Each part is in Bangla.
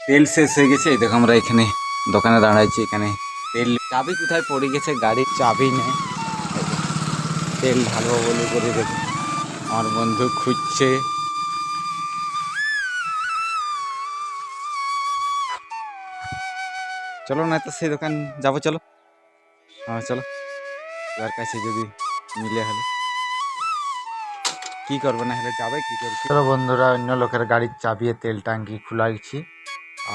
তেল শেষ হয়ে গেছে। এই দেখো আমরা এখানে দোকানে দাঁড়াইছি। এখানে তেল চাবি কোথায় পড়ে গেছে, গাড়ির চাবি নেই। তেল ঢালবো বলে করে দেখো আমার বন্ধু খুঁজছে। চলো না তো সেই দোকান যাবো, চলো। হ্যাঁ চলো, ওর কাছে যদি মিলে হলে কি করবো, না হলে যাবে কি করবো। চলো বন্ধুরা, অন্য লোকের গাড়ির চাবিয়ে তেল ট্যাঙ্কি খুলাইছি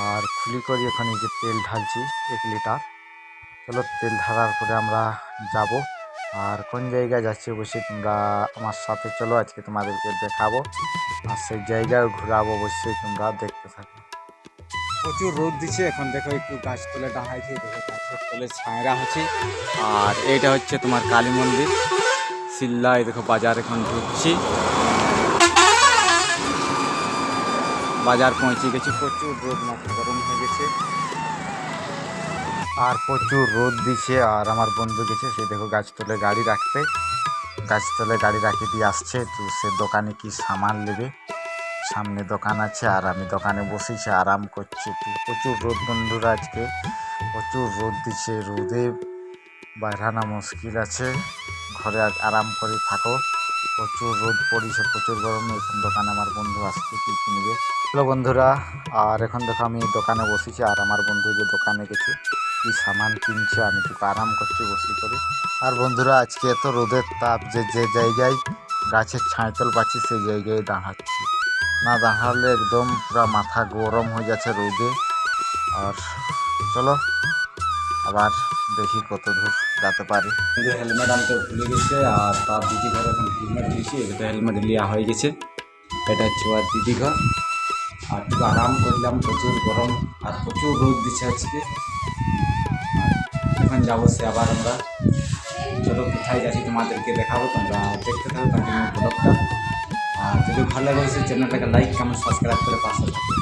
আর খুলি করি এখন এই যে তেল ঢালছি 1 লিটার। চলো তেল ঢালার পরে আমরা যাব। আর কোন জায়গায় যাচ্ছি অবশ্যই তোমরা আমার সাথে চলো, আজকে তোমাদেরকে দেখাবো আর সেই জায়গায় ঘুরাবো, অবশ্যই তোমরা দেখতে থাকো। প্রচুর রোদ দিচ্ছে এখন, দেখো একটু গাছ তলে দাঁড়াইছে, দেখো গাছের তলে ছায়রা হচ্ছে। আর এইটা হচ্ছে তোমার কালী মন্দির শিল্লা। এই দেখো বাজার এখন ঢুকছি, বাজার পৌঁছে গেছি। প্রচুর রোদ, মাথা গরম হয়ে গেছে আর প্রচুর রোদ দিছে। আর আমার বন্ধু গেছে সেই দেখো গাছতলে গাড়ি রাখতে, গাছতলে গাড়ি রাখি দিয়ে আসছে। তো সে দোকানে কি সামান নেবে, সামনে দোকান আছে আর আমি দোকানে বসেছি আরাম করছি। তো প্রচুর রোদ বন্ধুরা, আজকে প্রচুর রোদ দিচ্ছে। রোদে বাইরানো মুশকিল আছে, ঘরে আরাম করে থাকো। প্রচুর রোদ পড়িছে, প্রচুর গরম। এখন দোকানে আমার বন্ধু আসছে কি কিনবে। হ্যালো বন্ধুরা, আর এখন দেখো আমি দোকানে বসেছি আর আমার বন্ধু যে দোকানে গেছে কি সামান কিনছে, আমি একটু আরাম করছি বসে করে। আর বন্ধুরা আজকে এত রোদের তাপ যে যে জায়গায় গাছের ছাঁয়তল পাচ্ছি সেই জায়গায় দাঁড়াচ্ছি, না দাঁড়ালে একদম পুরো মাথা গরম হয়ে যাচ্ছে রোদে। আর চলো আবার দেখি কত দূর যেতে পারি। কিন্তু হেলমেট আনতে ভুলে গেছে আর তার দিদি ঘর এখন হেলমেট দিয়েছি, এটা হেলমেট নেওয়া হয়ে গেছে। এটা হচ্ছে ওর দিদি ঘর। আর একটু আরাম করলাম, প্রচুর গরম আর প্রচুর রোদ দিচ্ছে আজকে। আর এখন যাবো সে আবার আমরা। চলো কোথায় যাচ্ছি তোমাদেরকে দেখাবো, তোমরা দেখতে থাকো কন্টিনিউ ব্লগটা। আর যদি ভালো লাগে সেই চ্যানেলটাকে লাইক কমেন্ট সাবস্ক্রাইব করে পাশে থাকো।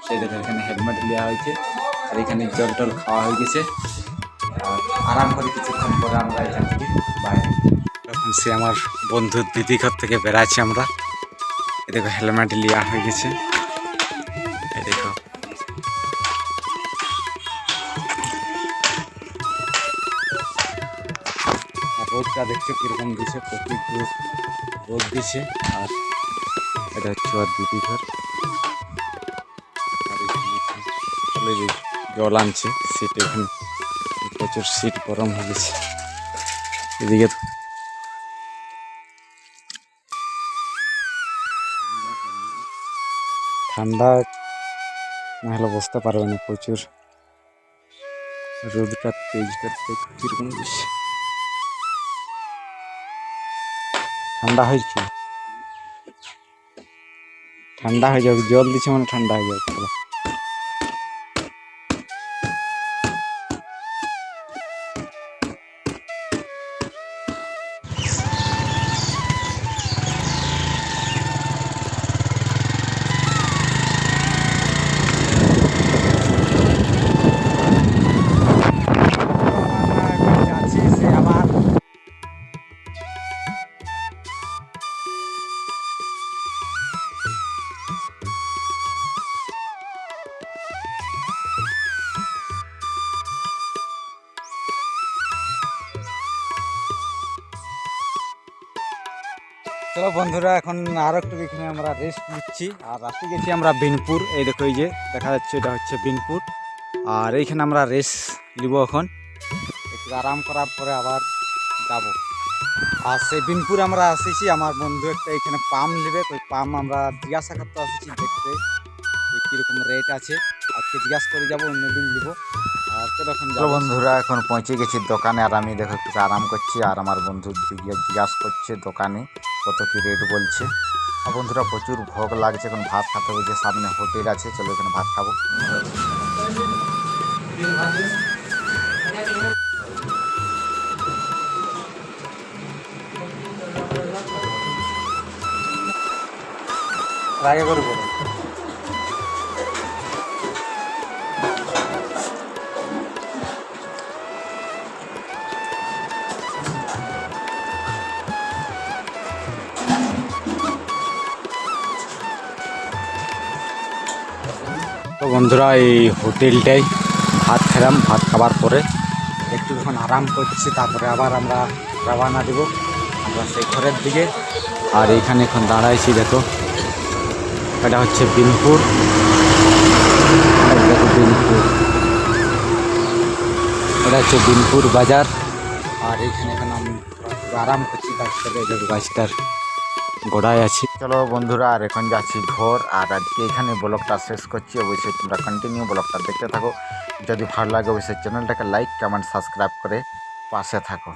সেই দেখো এখানে হেলমেট নেওয়া হয়েছে আর এখানে জল টল খাওয়া হয়ে গেছে। আর আরাম করে কিছুক্ষণ পরে আমরা এখান থেকে বাইরে। তখন সে আমার বন্ধুর দিদি ঘর থেকে বেড়াচ্ছি আমরা। এ দেখো হেলমেট নেওয়া হয়ে গেছে, এই দেখো। আর রোদটা দেখছো কিরকম দিছে, প্রচুর রোদ দিছে। আর এটা হচ্ছে ওর দিদি ঘর। আর এখানে জল আনছে সিট, এখানে প্রচুর সিট গরম হয়ে গেছে। এদিকে ঠান্ডা না হলে বসতে পারবে না, প্রচুর রোদটা তেজটা কিরকম দিচ্ছে। ঠান্ডা হয়েছে, ঠান্ডা হয়ে যাবে, জল দিচ্ছে মানে ঠান্ডা হয়ে যাবে। চলো যাচ্ছি সে আবার। চলো বন্ধুরা, এখন আরও একটু এখানে আমরা রেস্ট নিচ্ছি। আর রাতে গেছি আমরা বিনপুর। এই দেখো এই যে দেখা যাচ্ছে এটা হচ্ছে বিনপুর। আর এইখানে আমরা রেস্ট নিব এখন, একটু আরাম করার পরে আবার যাব। আর সেই বিনপুর আমরা আসেছি, আমার বন্ধু একটা এখানে পাম নেবে। ওই পাম আমরা জিজ্ঞাসা করতে আসেছি দেখতে যে কীরকম রেট আছে। আজকে জিজ্ঞাসা করে যাবো, অন্যদিন নিব। আর চলো এখন যাবো বন্ধুরা, এখন পৌঁছে গেছি দোকানে। আর আমি দেখো একটু আরাম করছি আর আমার বন্ধু জিজ্ঞাসা করছে দোকানে কত কী রেট বলছে। আর বন্ধুরা প্রচুর ভোগ লাগছে, এখন ভাত খাতে হবে, যে সামনে হোটেল আছে, চলো এখানে ভাত খাবো। আগে করে বলো। তো বন্ধুরা এই হোটেলটাই ভাত খেলাম, ভাত খাবার পরে একটুক্ষণ আরাম করছি, তারপরে আবার আমরা রওনা দেব আমরা সেই ঘরের দিকে। আর এইখানে এখন দাঁড়াইছি, দেখো এটা হচ্ছে বিনপুর, দেখো বিনপুর, এটা হচ্ছে বিনপুর বাজার। আর এইখানে এখন আমি আরাম করছি গাছটাতে, দেখো গাছটার গোড়ায় আছি। চলো বন্ধুরা, আর এখন যাচ্ছি ঘর। আর আজকে এখানে ব্লগটা শেষ করছি। অবশ্যই তোমরা কন্টিনিউ ব্লগটা দেখতে থাকো। যদি ভালো লাগে অবশ্যই চ্যানেলটাকে লাইক কমেন্ট সাবস্ক্রাইব করে পাশে থাকো।